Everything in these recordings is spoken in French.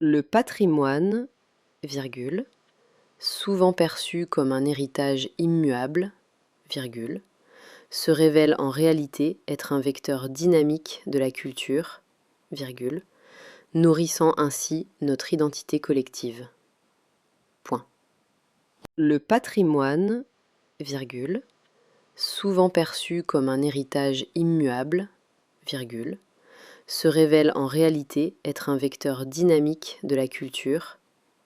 Le patrimoine, virgule, souvent perçu comme un héritage immuable, virgule, se révèle en réalité être un vecteur dynamique de la culture, virgule, nourrissant ainsi notre identité collective. Point. Le patrimoine, virgule, souvent perçu comme un héritage immuable, virgule, se révèle en réalité être un vecteur dynamique de la culture,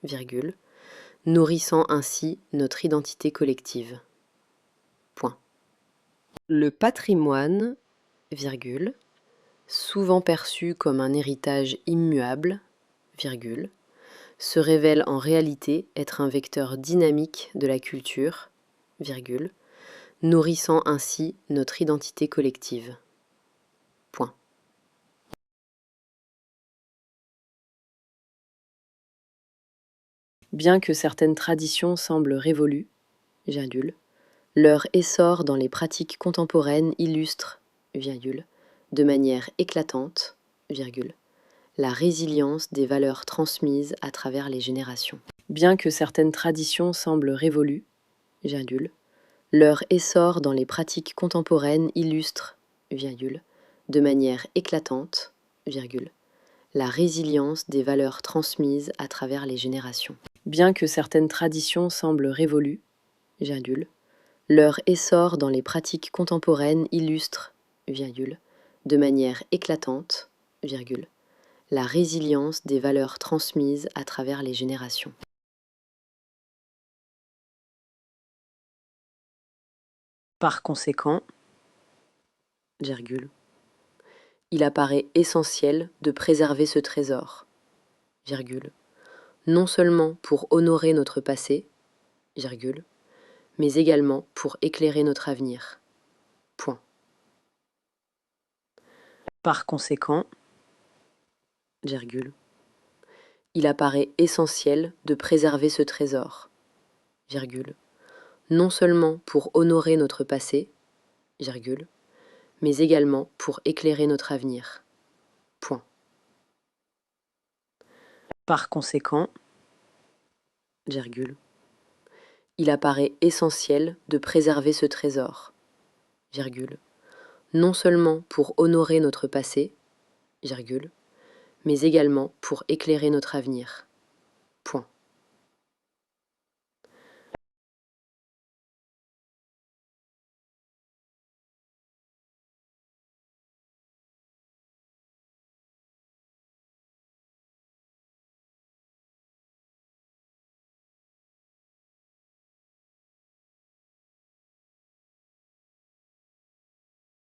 virgule, nourrissant ainsi notre identité collective. Point. Le patrimoine, virgule, souvent perçu comme un héritage immuable, virgule, se révèle en réalité être un vecteur dynamique de la culture, virgule, nourrissant ainsi notre identité collective. Point. Bien que certaines traditions semblent révolues, virgule, leur essor dans les pratiques contemporaines illustre, virgule, de manière éclatante, virgule, la résilience des valeurs transmises à travers les générations. Bien que certaines traditions semblent révolues, virgule, leur essor dans les pratiques contemporaines illustre, virgule, de manière éclatante, virgule, la résilience des valeurs transmises à travers les générations. Bien que certaines traditions semblent révolues, virgule, leur essor dans les pratiques contemporaines illustre, virgule, de manière éclatante, virgule, la résilience des valeurs transmises à travers les générations. Par conséquent, virgule, il apparaît essentiel de préserver ce trésor, virgule, non seulement pour honorer notre passé, virgule, mais également pour éclairer notre avenir. Point. Par conséquent, virgule, il apparaît essentiel de préserver ce trésor, virgule, non seulement pour honorer notre passé, virgule, mais également pour éclairer notre avenir. Point. Par conséquent, virgule, il apparaît essentiel de préserver ce trésor, virgule, non seulement pour honorer notre passé, virgule, mais également pour éclairer notre avenir. Point.